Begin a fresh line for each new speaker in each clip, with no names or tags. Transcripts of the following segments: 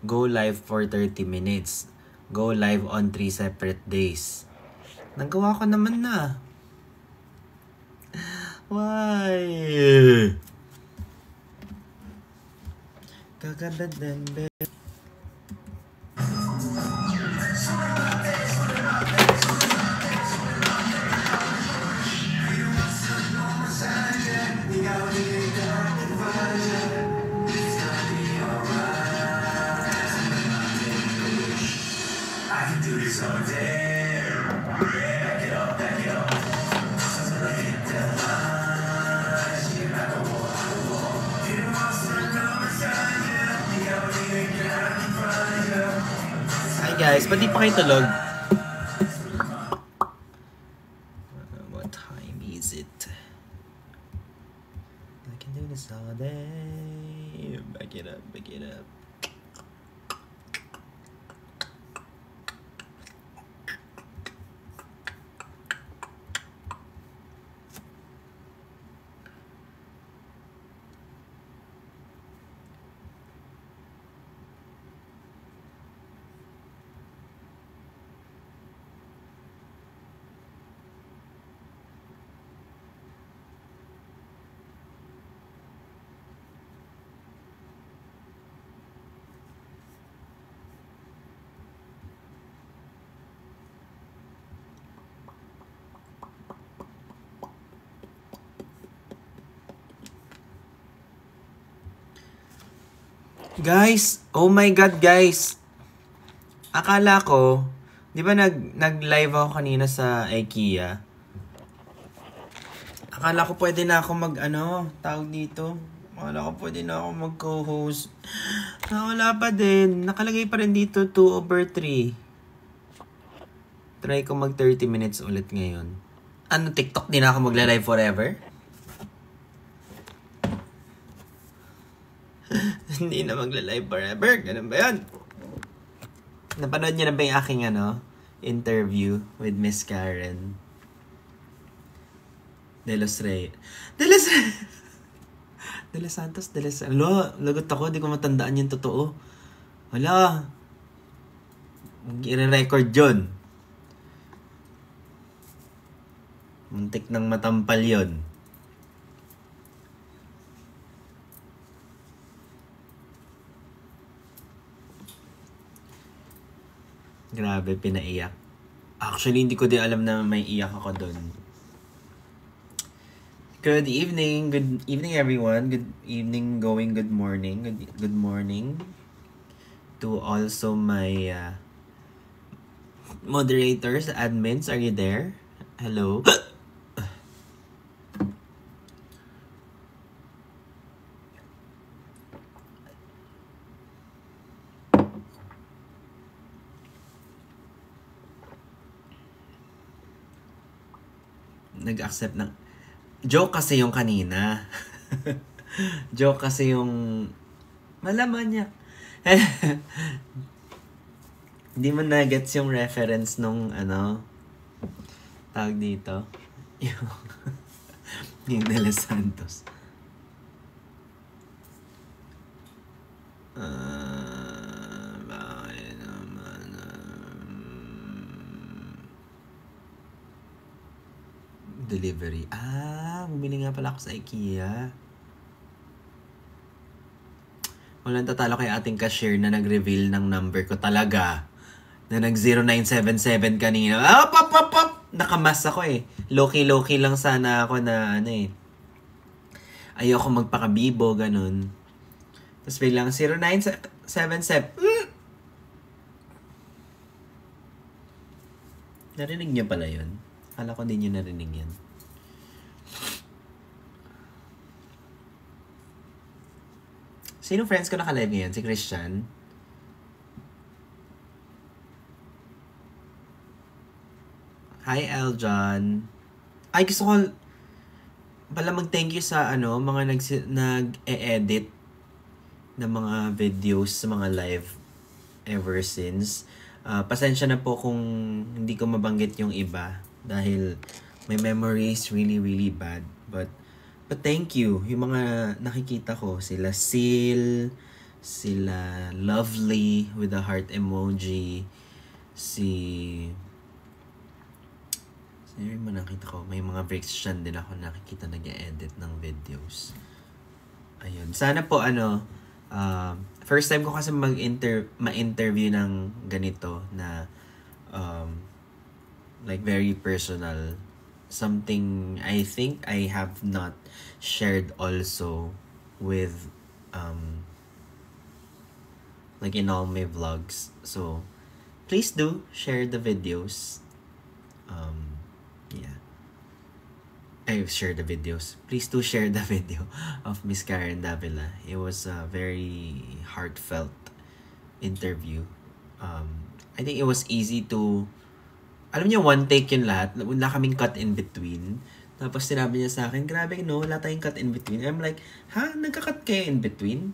Go live for 30 minutes. Go live on 3 separate days. Nagawa ko naman na. Why? Kakadadembe. Guys, ba't di pa kayo tulog? What time is it? I can do this all day. Back it up, back it up. Guys, oh my God guys. Akala ko, di ba nag-live ako kanina sa IKEA? Akala ko pwede na ako tawag dito. Akala ko pwede na ako mag-co-host. Wala pa din. Nakalagay pa rin dito 2/3. Try ko mag 30 minutes ulit ngayon. Ano, TikTok din ako magla-live forever? Hindi na magla-live forever. Ganun ba yun? Napanood niyo na ba yung aking interview with Miss Karen De Los Santos. Lagot ako. Di ko matandaan yung totoo. Wala. I-record yun. Muntik nang matampal yun. Grabe, pinaiyak. Actually, hindi ko din alam na may iyak ako doon. Good evening everyone. Good evening, good morning. Good morning to also my moderators, admins. Are you there? Hello? Nag-accept ng... Joke kasi yung kanina. Joke kasi yung... Malaman niya. Hindi mo na-gets yung reference nung tawag dito. Yung De Los Santos. Delivery. Bumili nga pala ako sa IKEA. Walang tatalo kay ating cashier na nag-reveal ng number ko talaga. Na nag-0977 kanina. Nakamas ako eh. Low-key lang sana ako na ayoko magpakabibo, ganun. Tapos biglang 0977. Narinig niyo pala yun? Akala ko din yun narinig yan. Sino friends ko naka-live ngayon? Si Christian? Hi, Eljon. Ay, gusto ko pala mag-thank you sa mga nag-e-edit ng mga videos sa mga live ever since. Pasensya na po kung hindi ko mabanggit yung iba dahil my memory is really, really bad. But thank you. Yung mga nakikita ko, sila Sil, sila Lovely with the heart emoji, sino yung nakita ko, may mga Christian din ako nakikita nag-edit ng videos. Ayun, sana po first time ko kasi ma-interview ng ganito na like very personal, something I think I have not shared also with like in all my vlogs. So please do share the videos. Yeah, I share the videos. Please do share the video of Miss Karen Davila. It was a very heartfelt interview. I think it was easy to, alam niyo, one take yun lahat. Wala kaming cut in between. Tapos sinabi niya sa akin, grabe no, wala tayong cut in between. I'm like, ha? Nagka-cut kayo in between?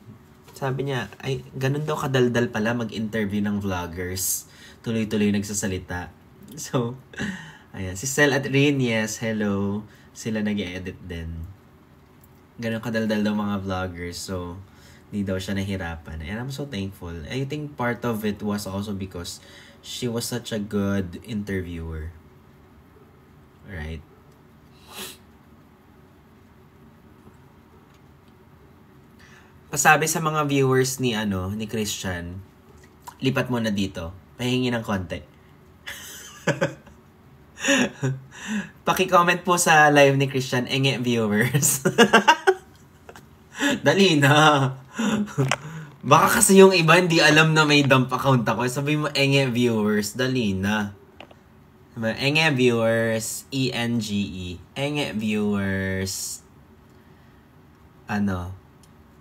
Sabi niya, ay, ganun daw kadaldal pala mag-interview ng vloggers. Tuloy-tuloy nagsasalita. So, ayan. Si Sel at Rin, yes, hello. Sila nag-edit din. Ganun kadaldal daw mga vloggers. So, di daw siya nahirapan. And I'm so thankful. I think part of it was also because she was such a good interviewer. Right? Pasabi sa mga viewers ni Christian, lipat mo na dito. Pahingi ng konti. Paki-comment po sa live ni Christian, enge viewers. Dali na. Baka kasi yung iba hindi alam na may dump account ako. Sabi mo, enge viewers. Dali na. Enge viewers. E-N-G-E. Enge viewers.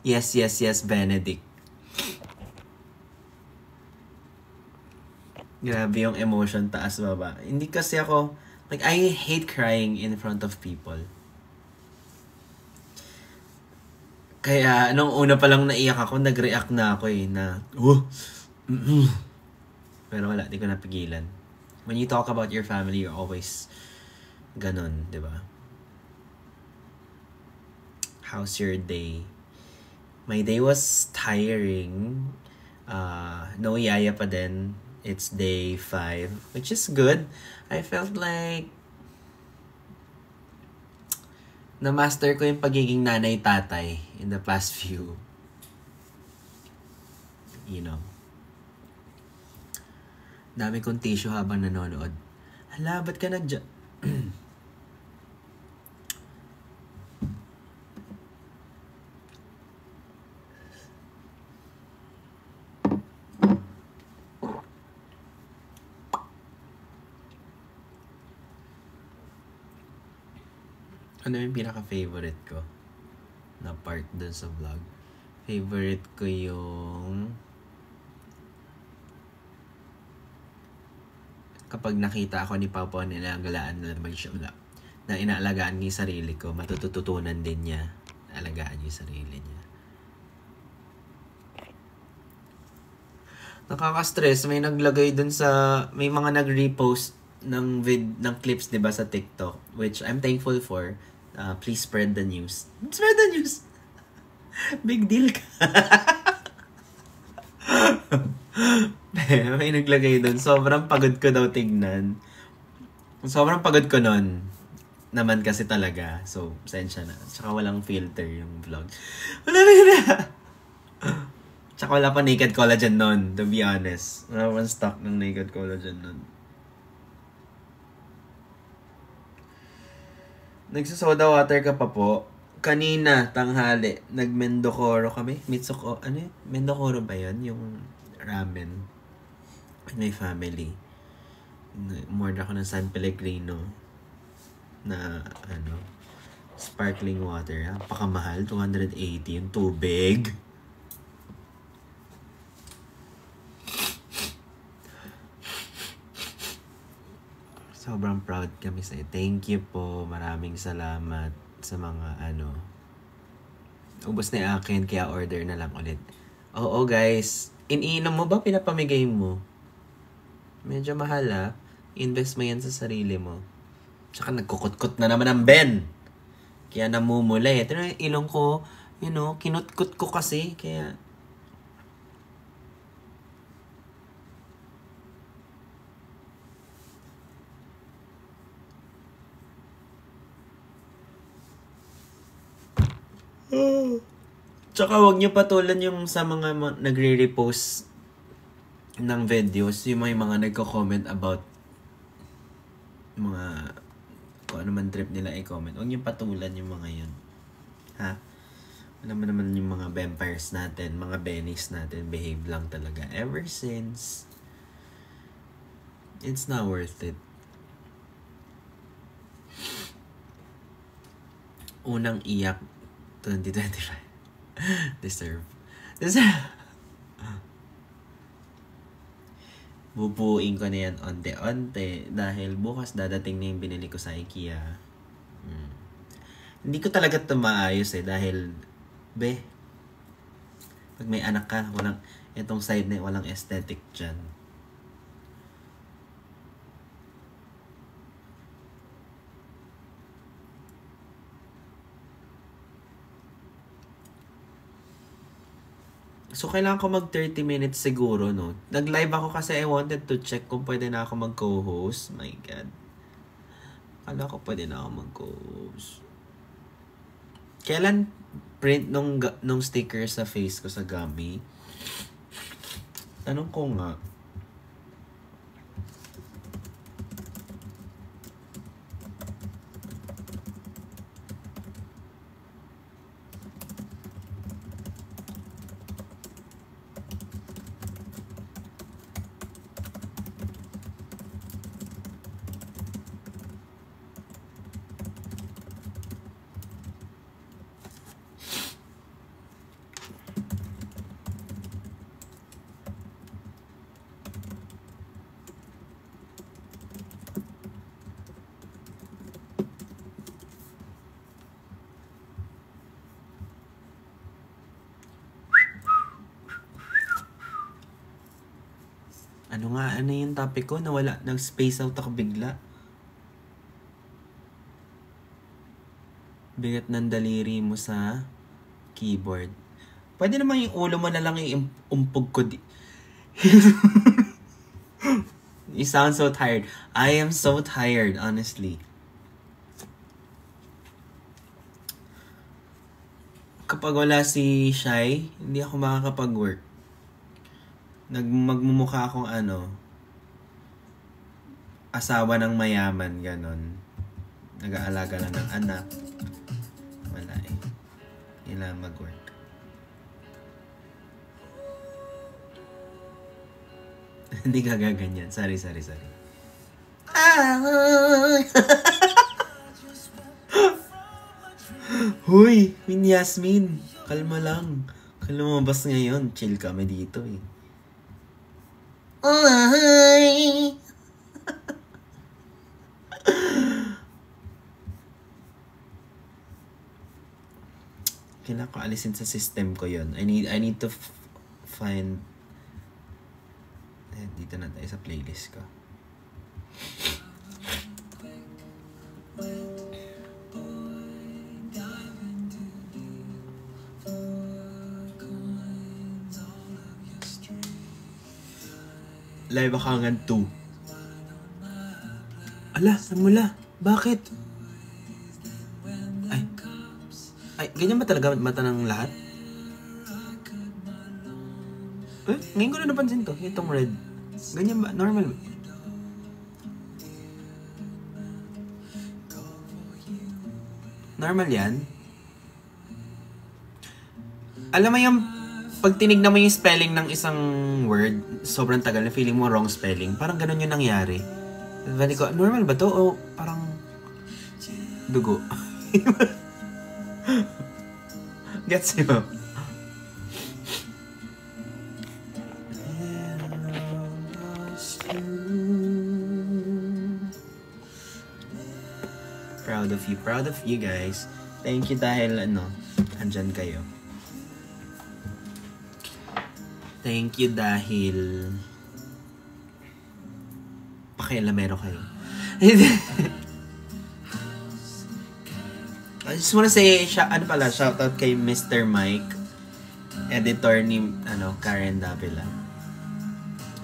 Yes, Benedict. Grabe yung emotion, taas baba. Hindi kasi ako, like, I hate crying in front of people. Kaya, nung una pa lang naiyak ako, nag-react na ako Pero wala, di ko napigilan. When you talk about your family, you're always ganun, di ba? How's your day? My day was tiring. No yaya pa din. It's day 5, which is good. I felt like na-master ko yung pagiging nanay-tatay in the past few, dami kong tissue habang nanonood. Hala, ba't ka Ano yung pinaka-favorite ko na part dun sa vlog? Favorite ko yung kapag nakita ako ni Papa na inaalagaan na inaalagaan niya yung sarili ko, matututunan din niya na alagaan yung sarili niya. Nakaka-stress. May naglagay dun may mga nag-repost ng clips, 'di ba, sa TikTok, which I'm thankful for. Please spread the news. Spread the news. Big deal ka. May naglagay doon. Sobrang pagod ko daw tignan. Sobrang pagod ko nun. Naman kasi talaga. So, sensya na. Tsaka walang filter yung vlog. Wala na. Tsaka wala pa naked collagen nun, to be honest. Wala pa stock ng naked collagen nun. Nagsasoda water ka pa po? Kanina, tanghali, nag-Mendocoro kami. Mendocoro ba yun? Yung ramen. With my family. Order ako ng San Pellegrino na, sparkling water. Pakamahal, 280 yung tubig. Sobrang proud kami sa'yo. Thank you po. Maraming salamat sa mga ubos na yung akin, kaya order na lang ulit. Oo guys, iniinom mo ba? Pinapamigay mo? Medyo mahal Invest mo yan sa sarili mo. Tsaka nagkukut-kut na naman ang Ben. Kaya namumula Ito na yung ilong ko, kinutkut ko kasi. Kaya Tsaka huwag niyo patulan yung sa mga nagre-repost ng videos, yung mga nagko-comment about mga kung ano man trip nila i-comment. Huwag niyo patulan yung mga yun. Ha? Alam mo naman yung mga vampires natin, mga bennies natin, behave lang talaga. Ever since, it's not worth it. Unang iyak, 2025. Deserve. Bubuuin ko na yan onte-onte dahil bukas dadating na yung binili ko sa IKEA. Hindi ko talaga ito maayos dahil pag may anak ka, itong side na walang aesthetic dyan. So, kailangan ko mag 30 minutes siguro, no? Nag-live ako kasi I wanted to check kung pwede na ako mag-co-host. My God. Akala ko pwede na ako mag-co-host. Kailan print nung sticker sa face ko sa Gummy? Tanong ko nga. Ano yung topic ko? Nawala, nag-space out ako bigla. Bigat ng daliri mo sa keyboard. Pwede naman yung ulo mo na lang umpog ko You sound so tired. I am so tired, honestly. Kapag wala si Shai, hindi ako makakapag-work. Magmumukha akong asawa ng mayaman, ganon. Nag-aalaga lang ng anak. Wala kailangan mag-work. Hindi ka gaganyan. Sorry. Huy, Min Yasmin. Kalma lang. Lumabas ngayon. Chill kami dito Ay! Kailangan ko alisin sa system ko yon. I need to find dito na tayo sa playlist ko. Live Akangan 2. Ala, namula. Bakit? Ay, ganyan ba talaga mata ng lahat? Ngayon ko na napansin to. Itong red. Ganyan ba? Normal ba? Normal yan? Alam mo yung pag tinignan mo yung spelling ng isang word, sobrang tagal na feeling mo wrong spelling. Parang ganun yung nangyari. Bali ko, normal ba to? O parang dugo? Gets mo? Proud of you guys. Thank you dahil andyan kayo. Thank you dahil pakialamero kayo. I just wanna say, shoutout kay Mr. Mike, editor ni Karen Davila.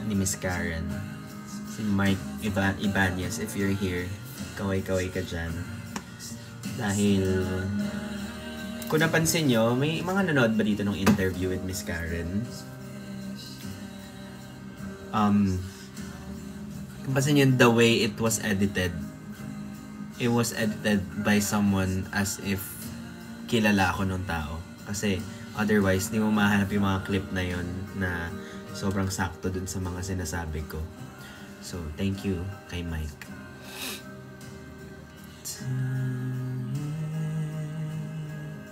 Ni Miss Karen. Si Mike Ibanez, if you're here, kaway-kaway ka dyan. Dahil Kung napansin nyo, may mga nanood ba dito ng interview with Miss Karen? Kung pansin nyo, the way it was edited by someone as if kilala ako nung tao. Kasi otherwise, di mo mahanap yung mga clip na yon na sobrang sakto dun sa mga sinasabi ko. So, thank you kay Mike.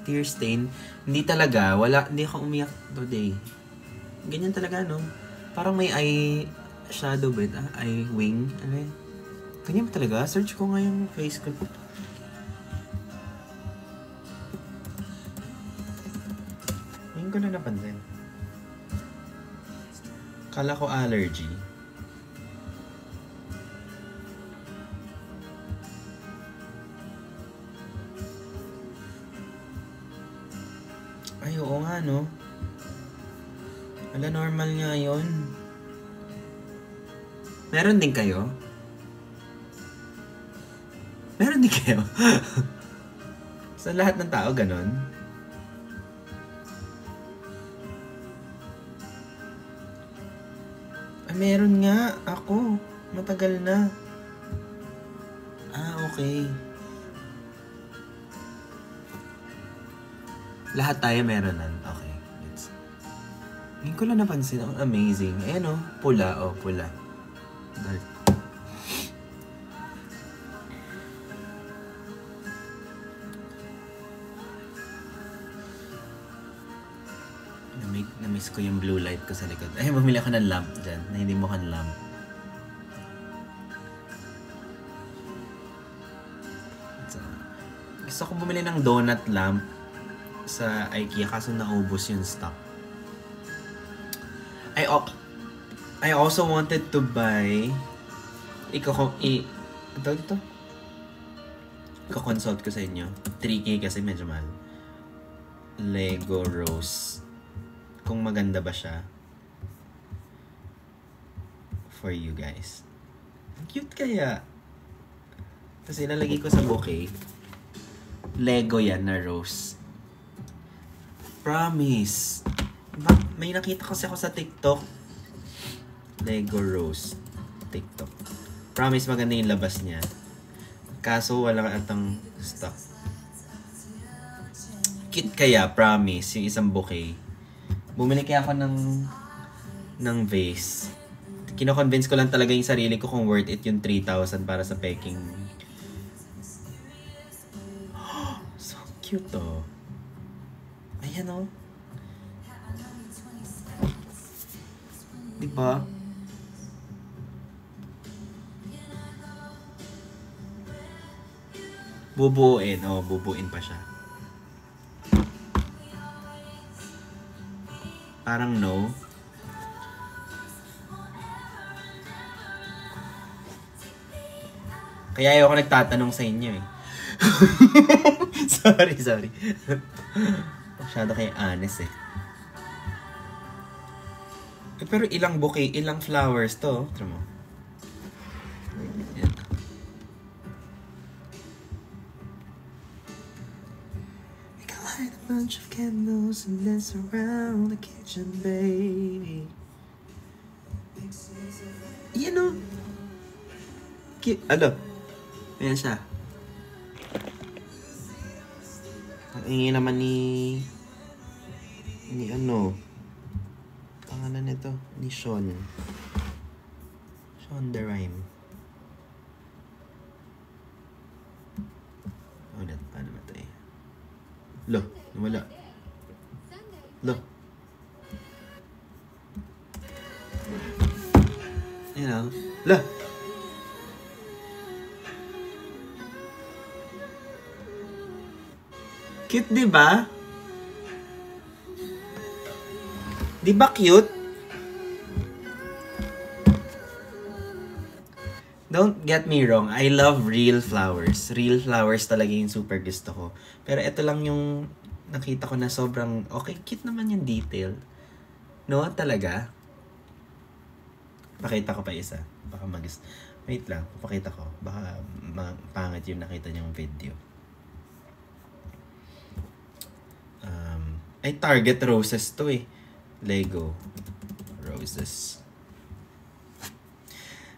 Tear stain. Hindi talaga. Hindi ako umiyak today. Ganyan talaga, no? Parang may eye shadow ba? Eye wing. Ano yun? Ganyan talaga. Search ko nga yung face ko. Ngayon ko na napansin. Kala ko allergy. Ay, oo nga, no? Wala, normal nga yun. Meron din kayo? Meron din kayo? Sa lahat ng tao, ganon? Ay, meron nga. Ako. Matagal na. Okay. Lahat tayo meron nan. Okay. Ngayon ko lang napansin. Ang amazing. Ayan o. Pula. Pula. Dark. Na-miss ko yung blue light ko sa likod. Ay, bumili ako ng lamp dyan. Na hindi mo kan lamp. Gusto ko bumili ng donut lamp sa IKEA kaso naubos yung stock. I also wanted to buy Iko-consult ko sa inyo. 3K kasi medyo mahal. Lego Rose. Kung maganda ba siya for you guys. Ang cute kaya. Tapos ilalagay ko sa bouquet. Lego yan na rose. Promise. May nakita kasi ako sa TikTok. Lego rose. TikTok. Promise maganda yung labas niya. Kaso wala atang stock. Cute kaya, promise. Yung isang bouquet. Bumili kaya ako ng vase. Kino-convince ko lang talaga yung sarili ko kung worth it yung 3,000 para sa peking. So cute oh. Ayan oh. Diba? Bubuin. Bubuin pa siya. Parang no. Kaya ayoko nagtatanong sa inyo eh. sorry. Masyado kayo honest eh. Pero ilang bouquet, ilang flowers to. Tara mo. Yan. We can light a bunch of candles and dance around the kitchen, baby. You know. Ano? Ayan siya. Ang ingay naman ni ano. Pangalan nito, ni Sean the Rhyme. Paano matay? Lo, nawala. Lo. You know. Lo. Cute, di ba? Di ba cute? Don't get me wrong, I love real flowers. Real flowers talaga yung super gusto ko. Pero ito lang yung nakita ko na sobrang okay, cute naman yung detail. No, talaga. Pakita ko pa isa. Baka wait lang, pakita ko. Baka pangit yung nakita niyong video. Ay, Target roses to eh. Lego roses.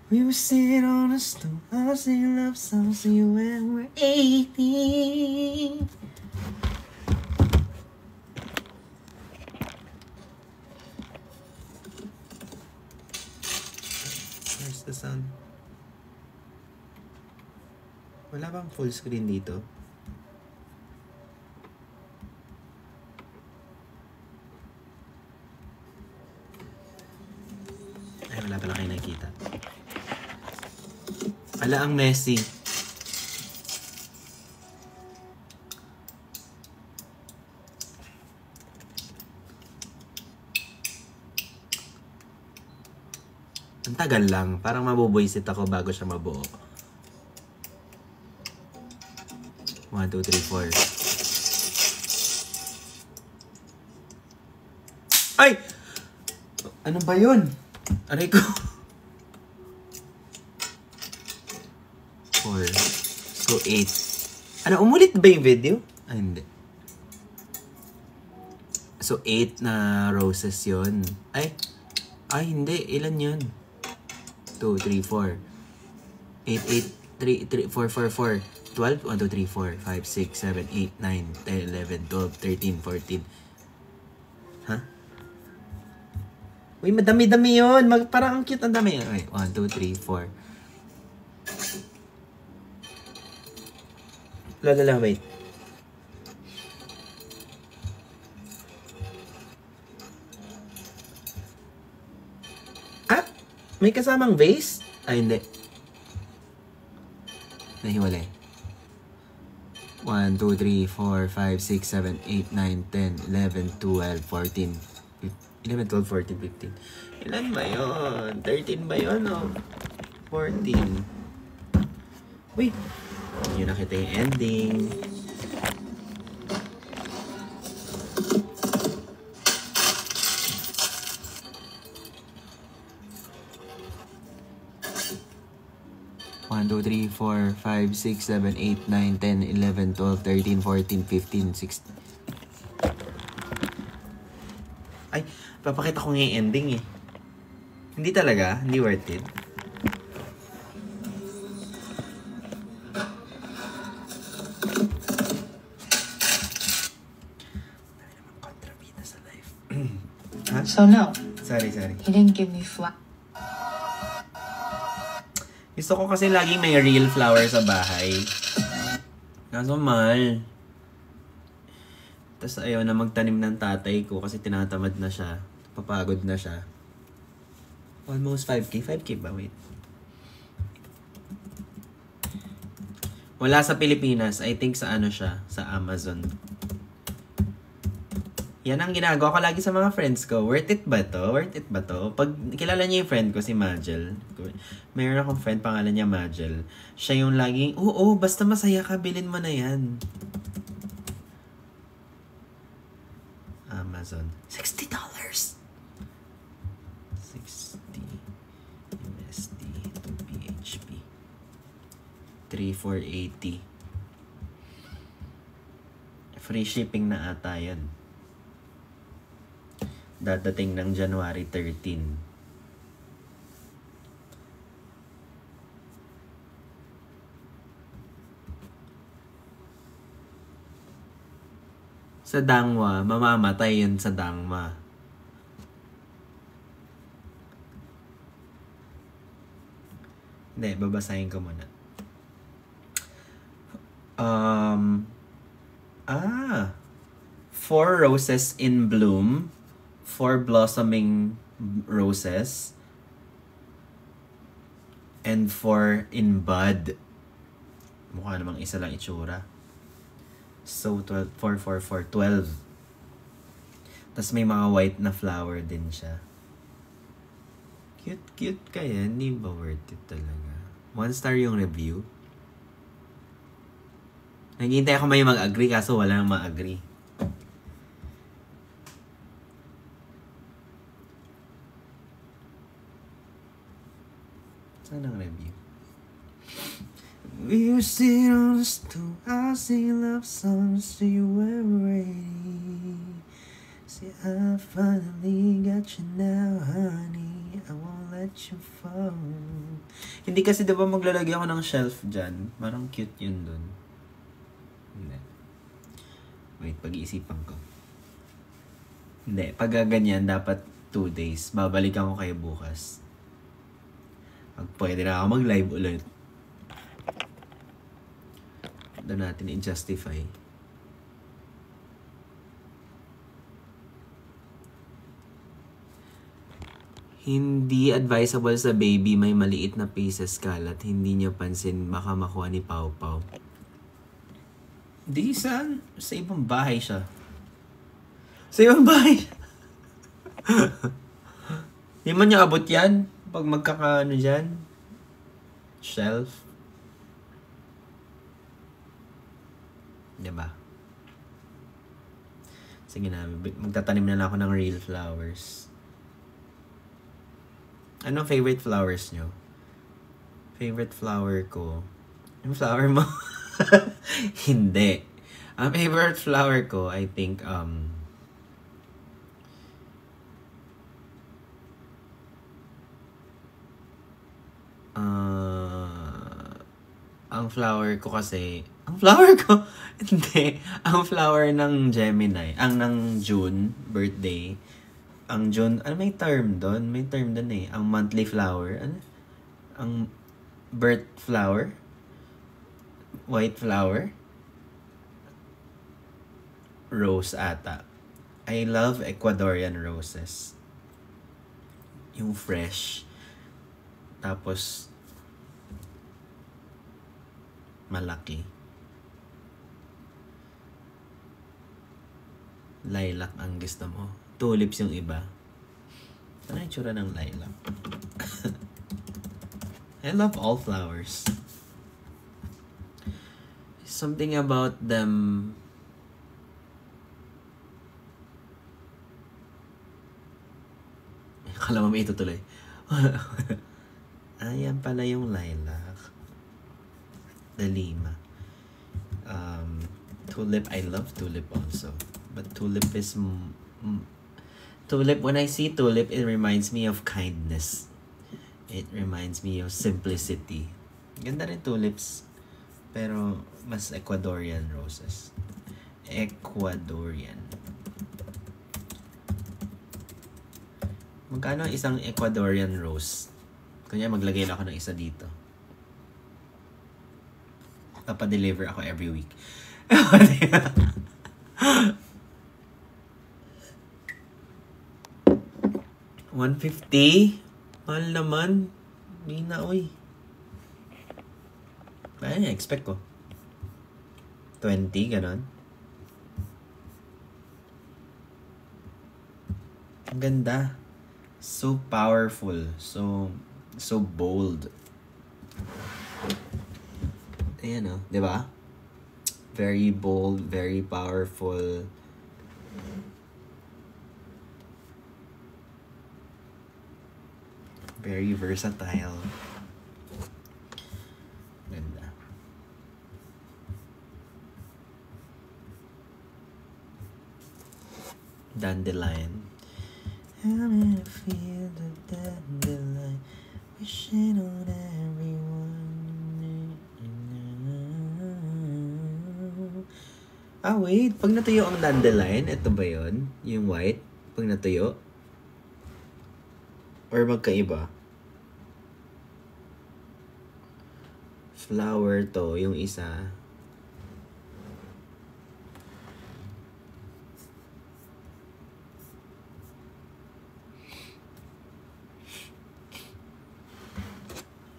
We were sitting on a stool, I was singing love songs to you when we were 18. Where's the sun? Wala bang full screen dito? Ay, wala pala kayo nakikita. Ala, ang messy. Ang tagal lang. Parang mabubuisit ako bago siya mabuo. 1, 2, 3, 4. Ay! Ano ba yun? Aray ko. 4. So, 8. Ano, umulit ba yung video? Ay, hindi. So, 8 na roses yun. Ay, hindi. Ilan yun? 2, 3, 4. 8, 8, 3, 4, 4, 4. 12? 1, 2, 3, 4, 5, 6, 7, 8, 9, 10, 11, 12, 13, 14. Huh? Uy, madami-dami yun. Parang ang cute ang dami. Okay, 1, 2, 3, 4. Lala, wait. Ah! May kasamang vase? Ay, hindi. Nahiwalay. 1, 2, 3, 4, 5, 6, 7, 8, 9, 10, 11, 12, 14, 11, 12, 14, 15. Ilan ba yun? 13 ba yun o? 14. Wait. Yun nakita yung ending. One, 2, 3, 4, 5, 6, 7, 8, 9, 10, 11, 12, 13, 14, 15, 16. Ay, papakita ko nga yung ending eh. Hindi talaga, hindi worth it.
So no.
Sorry.
He didn't give me flowers.
Gusto ko kasi laging may real flower sa bahay. Kaso mahal. Tapos ayaw na magtanim ng tatay ko kasi tinatamad na siya. Papagod na siya. Almost 5K. 5K ba? Wait. Wala sa Pilipinas. I think sa ano siya. Sa Amazon. Yan ang ginagawa ko lagi sa mga friends ko. Worth it ba to? Worth it ba to? Pag kilala niyo yung friend ko, si Majel. Mayroon akong friend, pangalan niya Majel. Siya yung laging, oo, basta masaya ka, bilhin mo na yan. Amazon. $60. 60 USD to PHP. 3,480. Free shipping na ata yan. Dadating ng January 13. Sa Dangwa, mamamatay yun sa Dangwa. Hindi, babasahin ko muna. 4 roses in bloom. 4 blossoming roses. And 4 in bud. Mukha namang isa lang itsura. So, 12, 4, 4, 4, 12. Tapos may mga white na flower din siya. Cute kaya. Hindi ba worth it talaga? 1 star yung review. Naghihintay ako may mag-agree kaso wala nang mag-agree. Saan ang review? We were sitting on the stool, I sing love songs to you when we're ready. See, I finally got you now, honey. I won't let you fall. Hindi kasi diba maglalagay ako ng shelf dyan? Parang cute yun dun. Hindi. Wait, pag-iisipan ko. Hindi, pag ganyan, dapat 2 days. Babalikan ko kayo bukas. Pag pwede na ako mag-live ulit. Doon natin i-justify. Hindi advisable sa baby may maliit na pieces kalat. Hindi niya pansin, baka makuha ni Pau Pau. Di sa ibang bahay siya. Sa ibang bahay. Di man niya abot yan pag magkakaano dyan. Shelf. Diba? Sige na, magtatanim na lang ako ng real flowers. Anong favorite flowers nyo? Favorite flower ko? Yung flower mo? Hindi. Ang favorite flower ko, I think, ang flower ko kasi, hindi. Ang flower ng Gemini, ang ng June, birthday, ang June, may term doon? May term doon eh. Ang monthly flower. Ang birth flower? White flower? Rose ata. I love Ecuadorian roses. Yung fresh. Tapos, malaki. Lilac ang gusto mo. Tulips yung iba. Ano yung tsura ng lilac? I love all flowers. Something about them. Akala mo may itutuloy. Ayan pala yung lilac. The lima. Tulip. I love tulip also. But tulip is... tulip, when I see tulip, it reminds me of kindness. It reminds me of simplicity. Ganda rin tulips. Pero, mas Ecuadorian roses. Ecuadorian. Magkano isang Ecuadorian rose? Kanya maglagay lang ako ng isa dito. Papadeliver ako every week. $150? Mahal naman. Hindi na, uy. Kaya expect ko. 20, ganon. Ang ganda. So powerful. So bold. Ayan o. Diba? Very bold, very powerful. Very versatile. Ganda. Dandelion. I'm in a field of dandelion, wishing on everyone. Wait. Pag natuyo ang dandelion, ito ba yun? Yung white? Pag natuyo? Or magkaiba? Flower to, yung isa.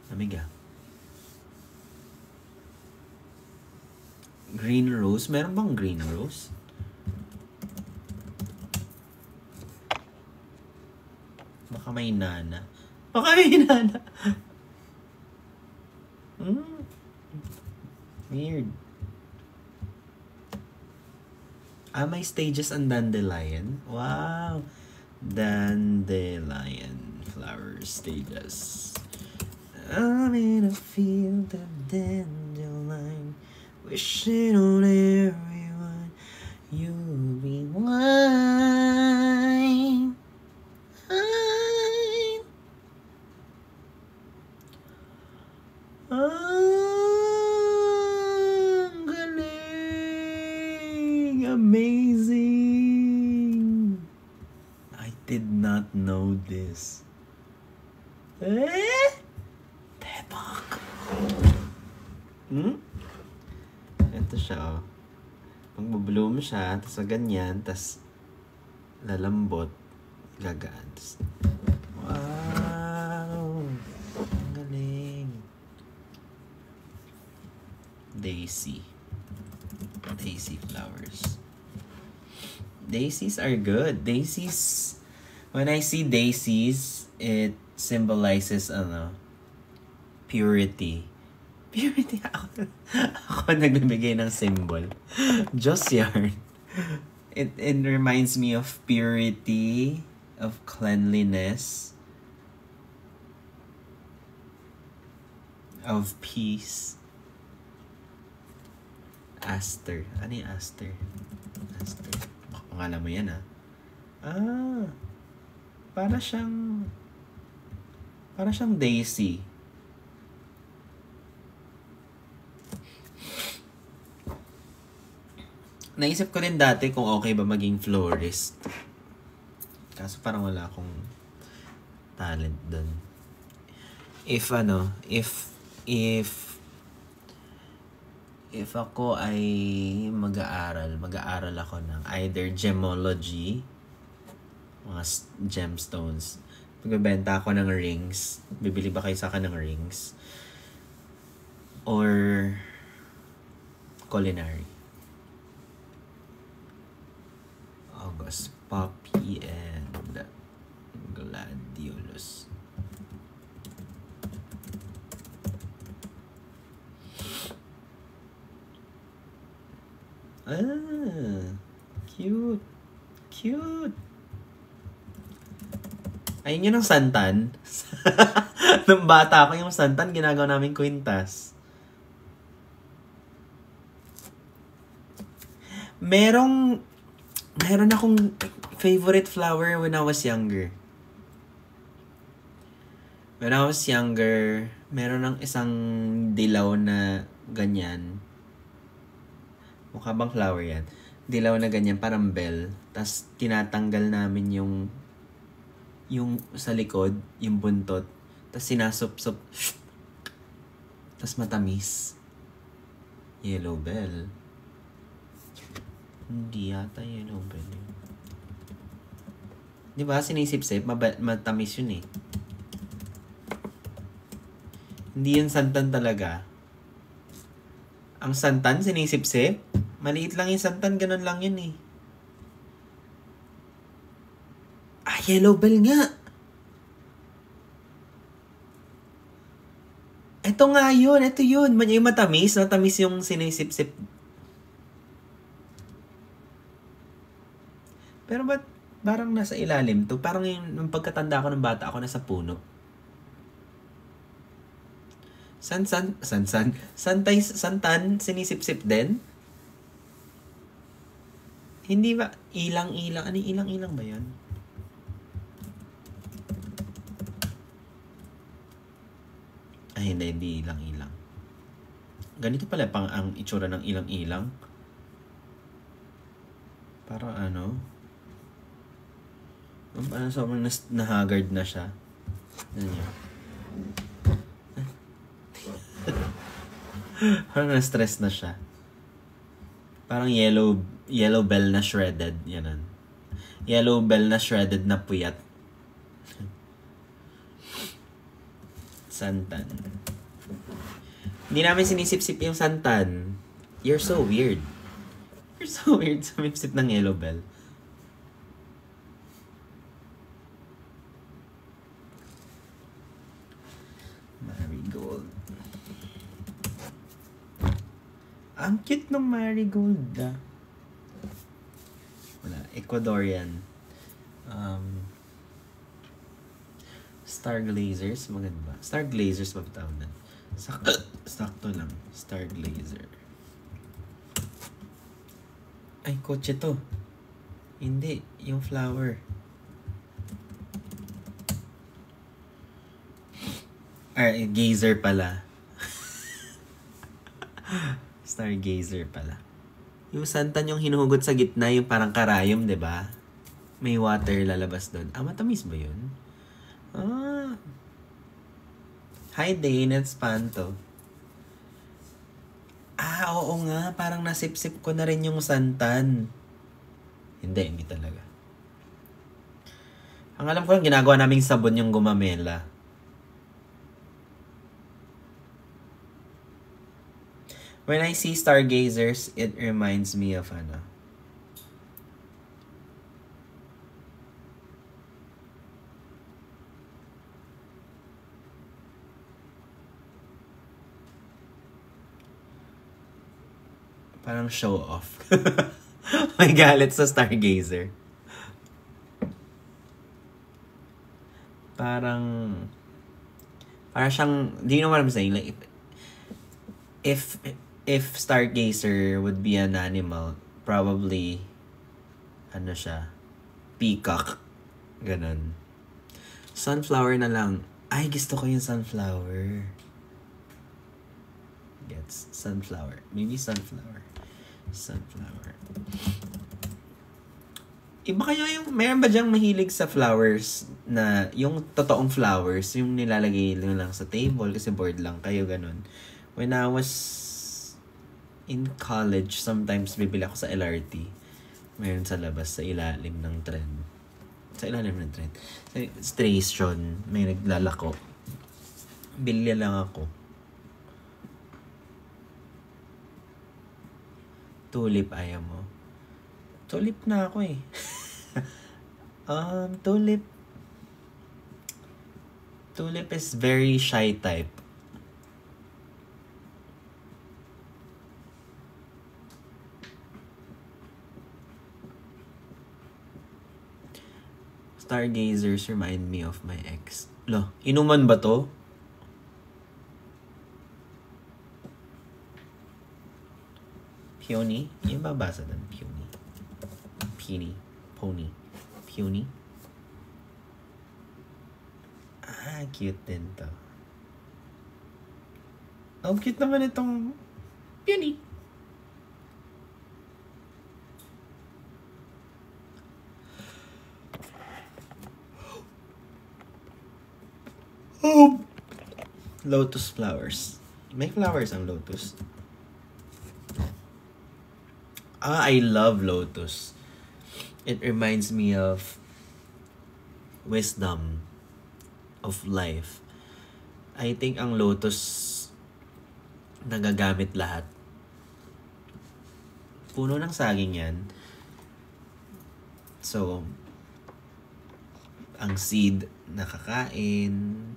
Amiga. Green rose? Meron bang green rose? Baka may nana. Weird. May stages ang dandelion. Wow. Dandelion flower stages. I'm in a field of dandelion, wishing on everyone you'll be one. did not know this. Eh? Tebak. Ito siya, oh. Pag-bloom siya, tapos ganyan, tapos lalambot, gagaan. Tas, wow! Ang galing. Daisy flowers. Daisies are good. Daisies, when I see daisies, it symbolizes, purity. Purity. Ako nagbibigay ng symbol. Just yarn. It reminds me of purity, of cleanliness, of peace. Aster. Ano yung aster? Aster. Pangalan mo yan, para siyang daisy. Naisip ko rin dati kung okay ba maging florist. Kaso parang wala akong talent dun. If ako ay mag-aaral ako ng either gemology, mga gemstones. Magbebenta ako ng rings. Bibili ba kayo sa akin ng rings? Or culinary. August, Poppy, and Gladiolus. Cute. Cute. Ayun yun ang santan. Nung bata ako, yung santan, ginagawa namin kwintas. Meron akong favorite flower when I was younger. When I was younger, meron ng isang dilaw na ganyan. Mukha bang flower yan? Dilaw na ganyan, parang bell. Tapos tinatanggal namin yung sa likod, yung buntot. Tapos sinasup-sup. Tapos matamis. Yellow bell. Hindi yata yellow bell. Di ba? Sinisip-sip. Matamis yun eh. Hindi yun santan talaga. Ang santan, sinisip-sip. Maliit lang yung santan. Ganun lang yun eh. Yellow bell nga. Ito nga yun. Ito yun. Yung matamis. Matamis yung sinisip-sip. Pero ba't parang nasa ilalim to? Parang yung pagkatanda ko ng bata ako nasa puno. Santan, sinisip-sip din? Hindi ba? Ilang-ilang. Ano ilang-ilang ba yan? Ay, hindi ilang-ilang. Ganito pala pang ang itsura ng ilang-ilang. Parang ano? Parang sobrang nahagard na siya. Ano yun? Parang na-stress na siya. Parang yellow bell na shredded. Yan. Yellow bell na shredded na puyat. Santan. Hindi namin sinisip-sip yung santan. You're so weird. You're so weird sa sip ng yellow bell. Marigold. Ang cute ng marigold. Wala. Ecuadorian. Starglazers. Maganda ba? Starglazers ba tawag na? Sakto lang. Starglazer. Ay, kotse to. Hindi. Yung flower. Gazer pala. Stargazer pala. Yung santan yung hinuhugot sa gitna, yung parang karayom, 'di ba? May water lalabas doon. Matamis ba yun? Hi, Dane. It's Panto. Oo nga. Parang nasip-sip ko na rin yung santan. Hindi talaga. Ang alam ko lang, ginagawa naming sabon yung gumamela. When I see stargazers, it reminds me of parang show off. May galit sa stargazer. Parang siyang, do you know what I'm saying? Like, if stargazer would be an animal, probably, siya, peacock. Ganon. Sunflower na lang. Ay, gusto ko yung sunflower. Gets sunflower. Maybe sunflower. Iba kaya yung, meron ba dyang mahilig sa flowers na, yung totoong flowers, yung nilalagay lang sa table kasi bored lang kayo, ganun. When I was in college, sometimes bibili ako sa LRT. Meron sa labas, sa ilalim ng tren. Sa station, may naglalako. Bili lang ako. Tulip, ayaw mo? Tulip na ako eh. Tulip. Tulip is very shy type. Stargazers remind me of my ex. Inuman ba to? Peony? Yung babasa doon. Peony. Peony. Pony. Peony. Cute din to. Cute naman itong Peony. Lotus flowers. May flowers ang lotus. I love lotus. It reminds me of wisdom of life. I think ang lotus nagagamit lahat. Puno ng saging yan. So, ang seed nakakain.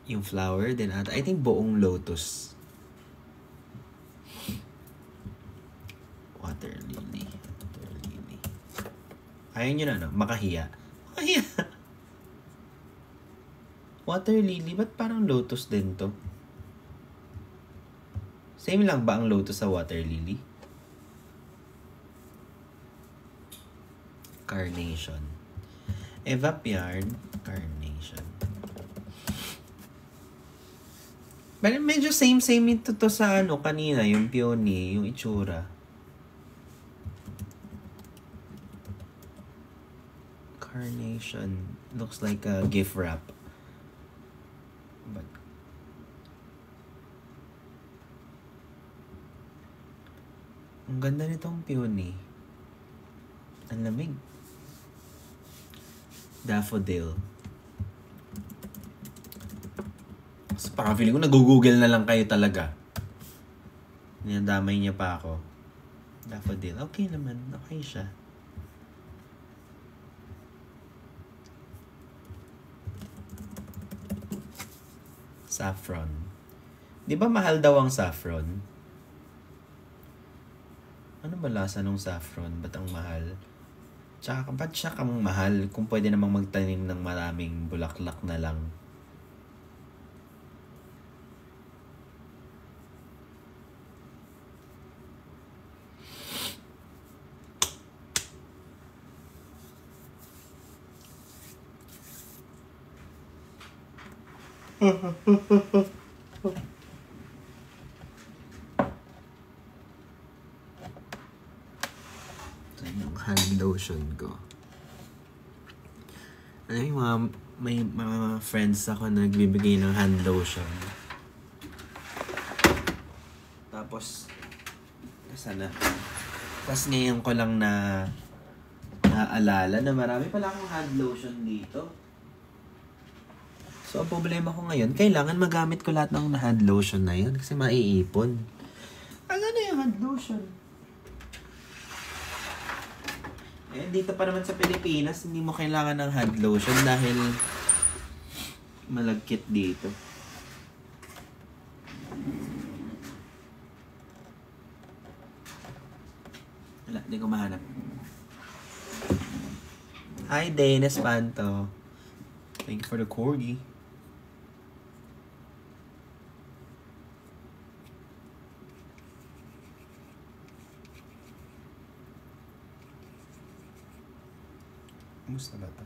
Yung flower din ata. I think buong lotus. Water lily. Ayaw nyo na, makahiya. Water lily, ba't parang lotus din to? Same lang ba ang lotus sa water lily? Carnation. Evap yarn, carnation. But medyo same ito to sa kanina, yung peony, yung itsura. Carnation. Looks like a gift wrap. But ang ganda nitong peony. Ang lamig. Daffodil. So, parang feeling ko nag-google na lang kayo talaga. Ninadamay niya pa ako. Daffodil. Okay naman. Okay siya. Saffron. Di ba mahal daw ang saffron? Ano ba lasa ng saffron? Ba't ang mahal? Tsaka ba't siya kang mahal kung pwede namang magtanim ng maraming bulaklak na lang? Ito yung hand lotion ko. Ano yung may mga friends ako na nagbibigay ng hand lotion. Tapos, sana. Tapos ngayon ko lang naalala na marami pala akong hand lotion dito. So, ang problema ko ngayon, kailangan magamit ko lahat ng hand lotion na yun kasi maiipon. Ano na yung hand lotion? Eh, dito pa naman sa Pilipinas, hindi mo kailangan ng hand lotion dahil malagkit dito. Wala, hindi ko mahanap. Hi, Dane Espanto. Thank you for the corgi. Kumusta ba ito?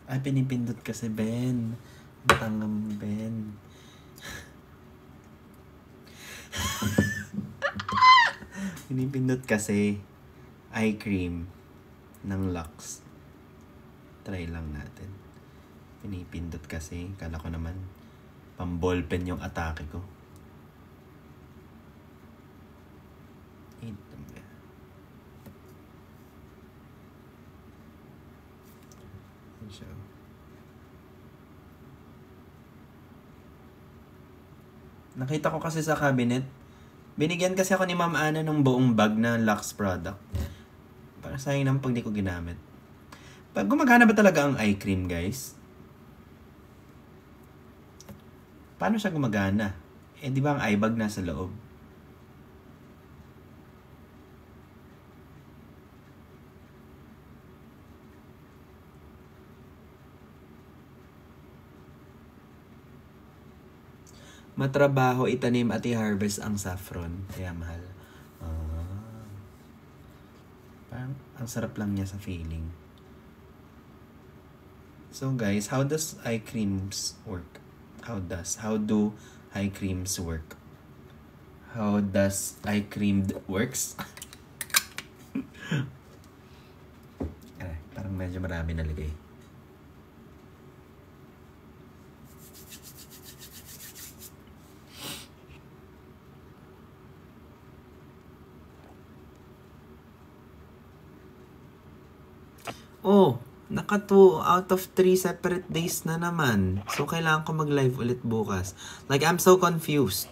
Ay, pinipindot kasi, Ben. Tangam, Ben. Pinipindot kasi eye cream ng Lux. Try lang natin. Pinipindot kasi. Kala ko naman pang-ballpen yung atake ko. Nakita ko kasi sa cabinet. Binigyan kasi ako ni Ma'am Ana ng buong bag na Lux product. Para sayang naman pag di ko ginamit. Pag gumagana ba talaga ang eye cream, guys? Paano siya gumagana? Eh, di ba ang eye bag nasa loob? Matrabaho itanim at i-harvest ang saffron. Kaya mahal. Parang ang sarap lang niya sa feeling. So guys, how does eye creams work? How do eye creams work? How does eye cream works? Parang medyo marami nalagay. Oh, naka 2 out of 3 separate days na naman. So, kailangan ko mag-live ulit bukas. Like, I'm so confused.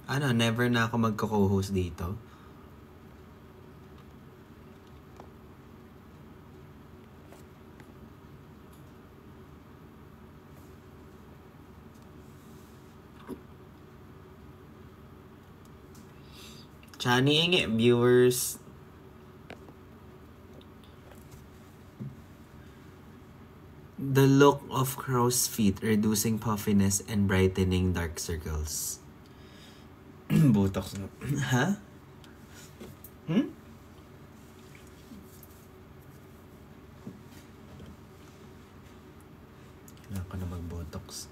Ano, never na ako magko-co-host dito. Chani inge, viewers. The look of crow's feet, reducing puffiness and brightening dark circles. Botox na. Ha? Kailangan ko na mag-botox.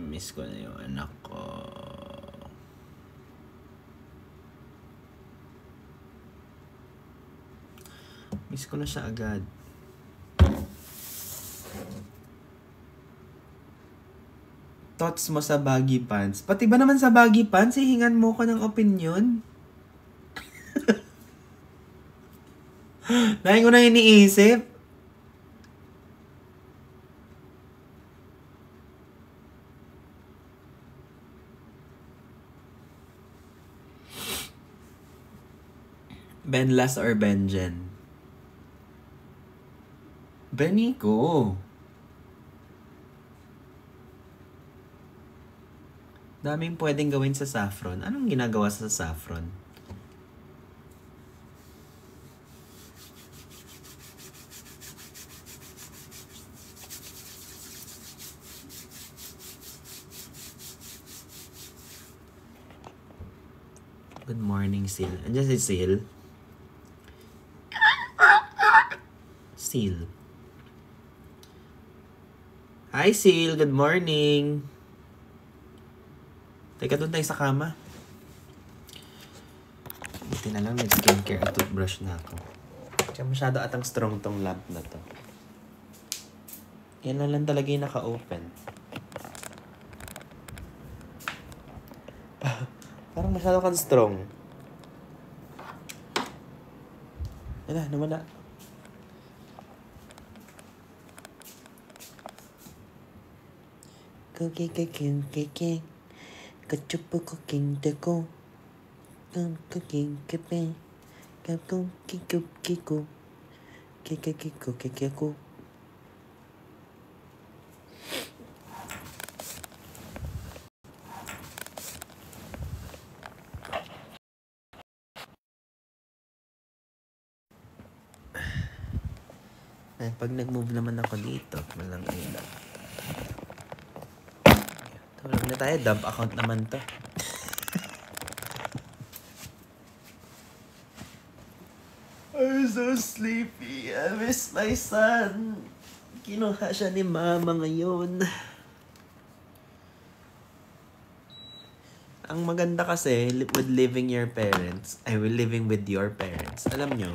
Miss ko na yung anak ko. Miss ko na siya agad. Thoughts mo sa baggy pants? Pati ba naman sa baggy pants, hihingan mo ko ng opinion? Dahil ko na iniisip. Benlas or Benjen? Beniko. Daming pwedeng gawin sa saffron. Anong ginagawa sa saffron? Good morning, Sil. Andiyan si Sil. Sil. Hi, Sil. Good morning. Teka, doon tayo sa kama. Buti na lang nag-skincare at toothbrush na ako. Kaya masyado atang strong tong lamp na to. Yan na lang talaga yung naka-open. Parang masyado kang strong. Wala, nawala. Cookie, cookie, cookie. Kachupo, cooking, deko. Cooking, cooking. Cooking, cooking, cooking. Cooking, cooking, cooking. Eh, pag nag-move naman ako dito, walang ilan. Tulog na tayo, dump account naman to. I'm so sleepy. I miss my son. Kinuha siya ni mama ngayon. Ang maganda kasi with living living with your parents. Alam nyo,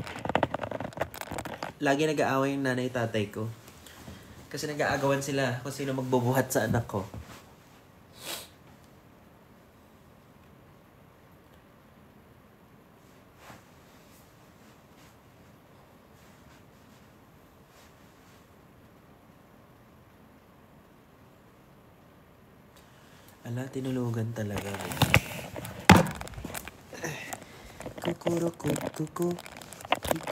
lagi nag-aaway yung nanay tatay ko. Kasi nag-aagawan sila kung sino magbubuhat sa anak ko. Ala, tinulugan talaga. Kukuro kukuku.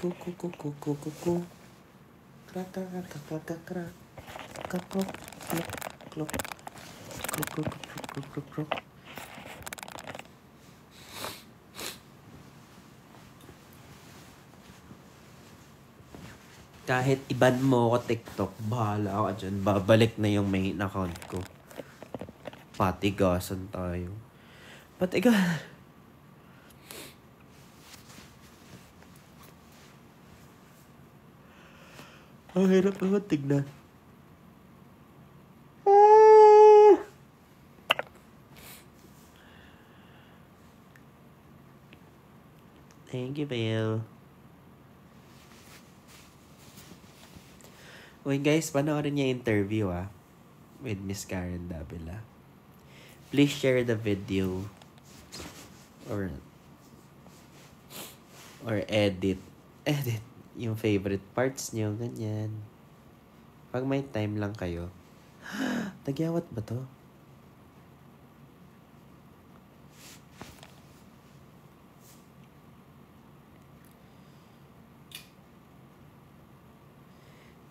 Kukukukukukuku. Krakakakakakakra. Kakrok. Klok. Klok. Krok. Kahit iban mo ko TikTok, bahala ako dyan. Babalik na yung main account ko. Patigasan tayo. Patigasan. Ang hirap naman tignan. Thank you, Bill. Uy guys, panoorin niya interview with Miss Karen Davila. Please share the video or edit yung favorite parts niyo, ganyan. Pag may time lang kayo. Tagyawat ba to?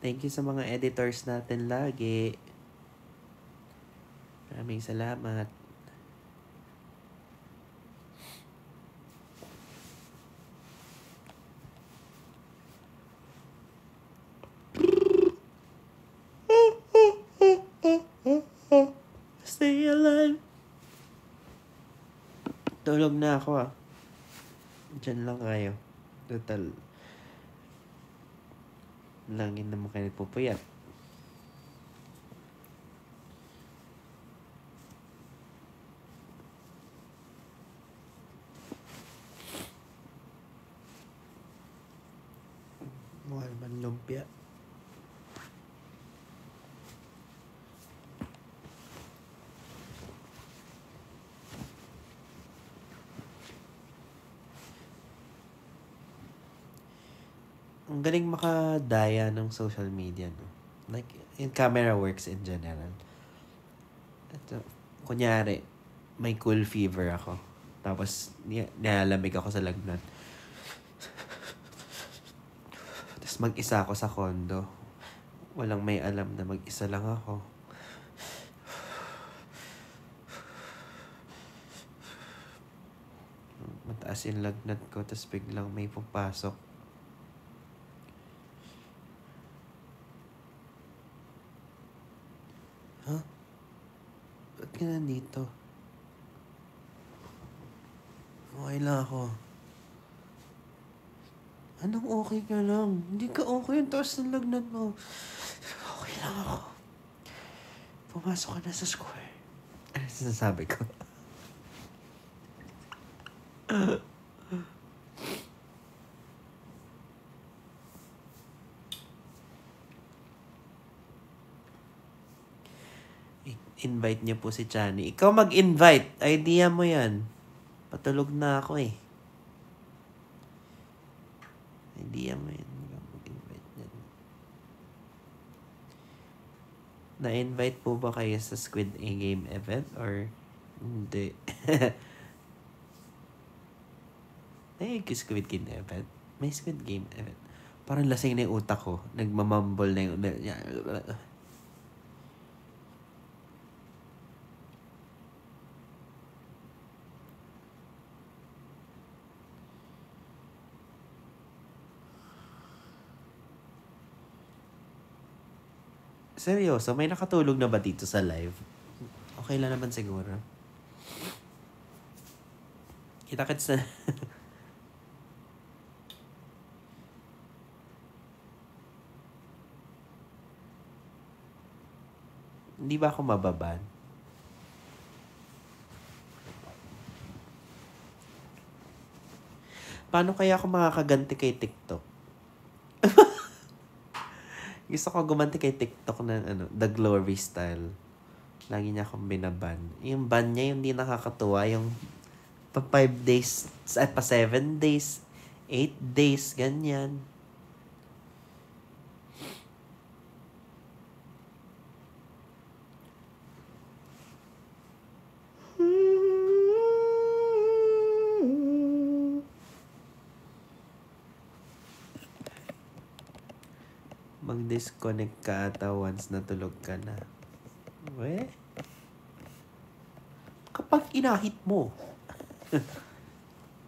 Thank you sa mga editors natin lagi. Maraming salamat. Stay alive. Tulog na ako Diyan lang kayo. Total. Langin naman kayo nagpupuyat. Mahal man lumpia. Ang galing makadaya ng social media, no? Like, in camera works in general. Ito, kunyari, may cool fever ako. Tapos, nilalamig ako sa lagnat. Tapos mag-isa ako sa condo. Walang may alam na mag-isa lang ako. Mataas yung lagnat ko, tapos biglang may pupasok. Huh? Ba't ka nandito? Okay lang ako. Anong okay ka lang? Hindi ka okay yung taas ng lagnat mo. Okay lang ako. Pumasok ka na sa square. Ano sinasabi ko? Invite niyo po si Chani. Ikaw mag-invite. Idea mo yan. Patulog na ako eh. Idea mo yan. Ikaw mag-invite yan. Na-invite po ba kayo sa Squid Game event? Or hindi? Squid Game event? May Squid Game event. Parang lasing na yung utak ko. Nagmamumble na yung... Seryoso, may nakatulog na ba dito sa live? Okay lang naman siguro. Kita-kits na. Hindi ba ako mababan? Paano kaya ako makakaganti kay TikTok? Gusto ko gumanti kay TikTok ng The Glory Style. Lagi niya akong binaban. Yung ban niya yung hindi nakakatuwa. Yung pa 5 days, pa 7 days, 8 days, ganyan. Mag-disconnect ka ata once natulog ka na. We? Kapag inahit mo.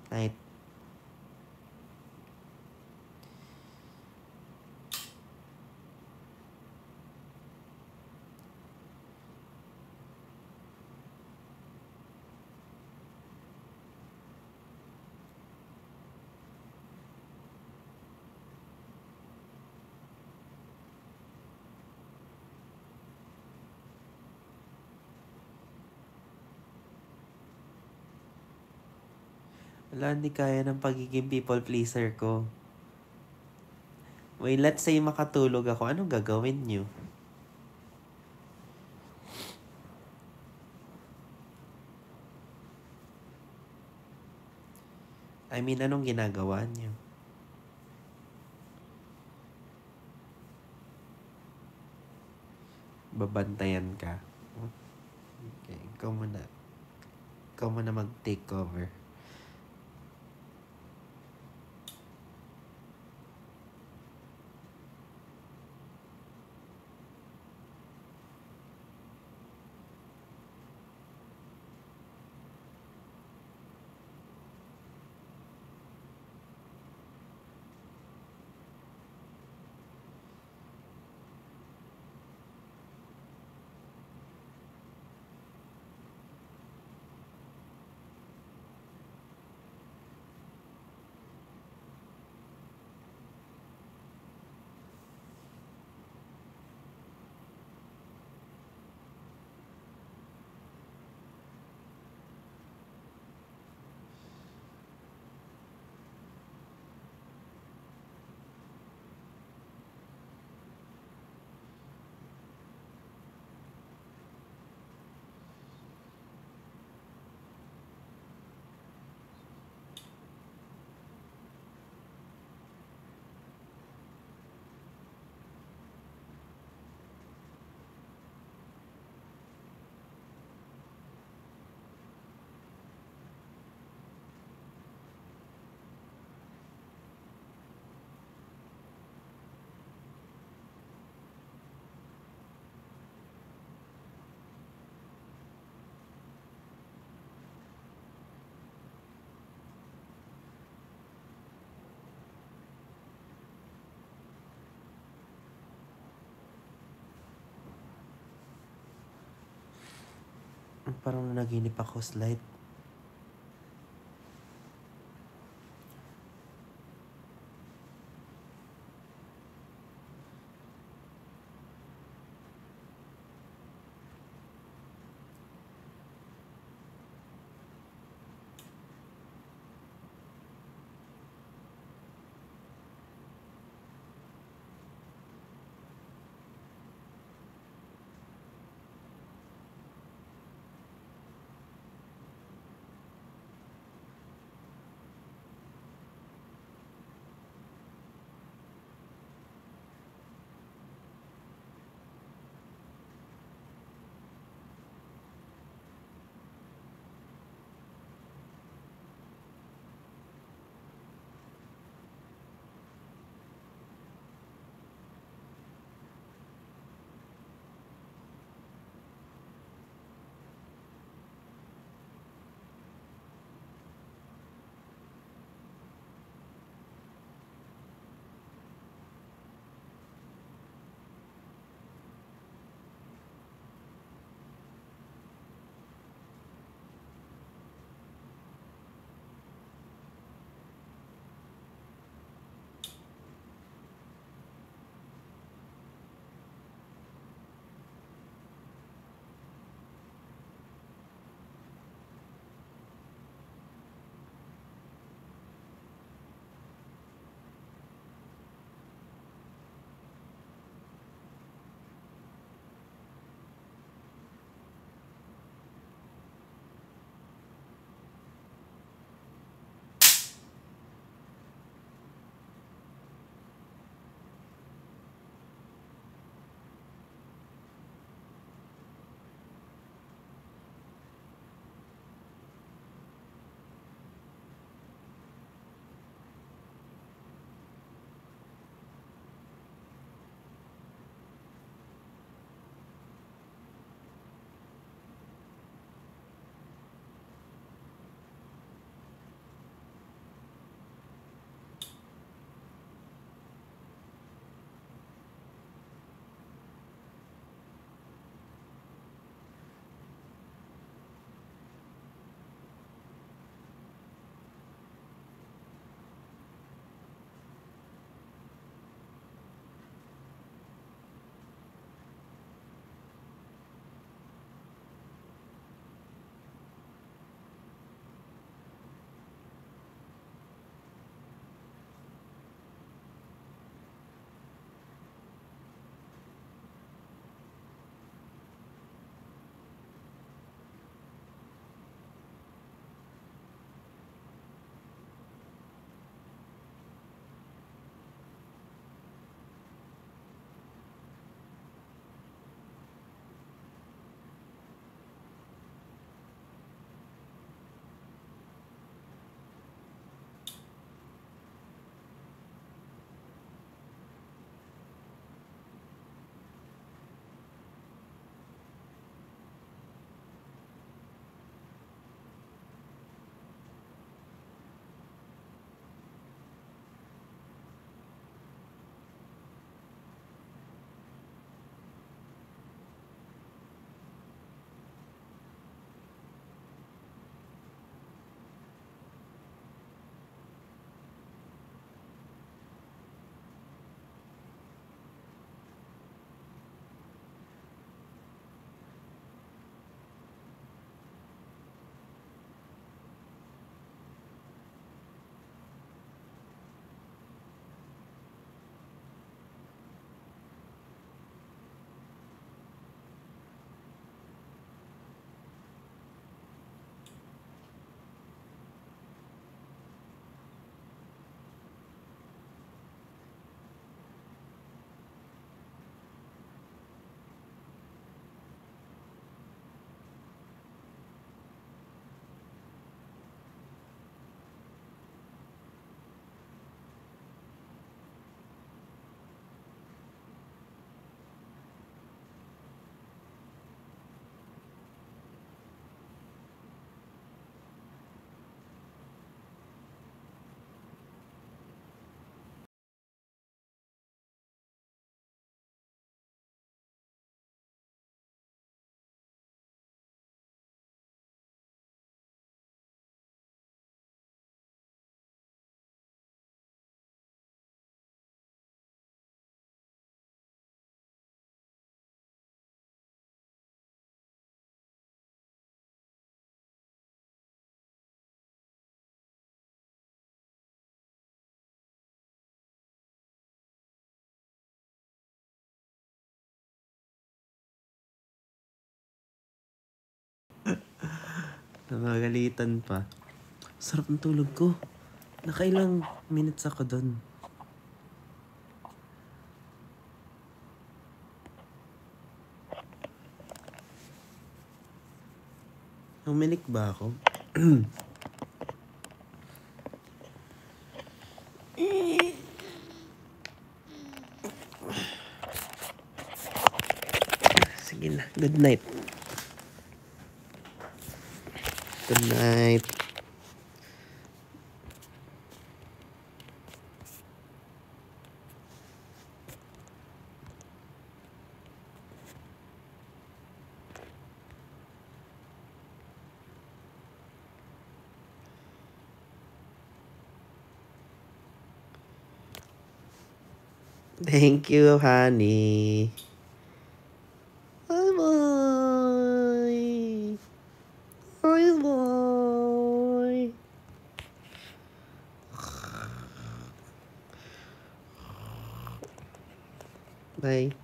Kahit wala, hindi kaya ng pagiging people pleaser ko. Wait, let's say makatulog ako. Anong gagawin niyo? I mean, anong ginagawa niyo? Babantayan ka. Okay, ikaw muna. Ikaw muna mag-take over. Parang naginip ako, slide. Nagagalitan pa. Sarap ng tulog ko. Nakailang minutes ako dun. Umilik ba ako? Sige na. Good night. Good night. Thank you, honey. Bye-bye. Bye-bye. Bye.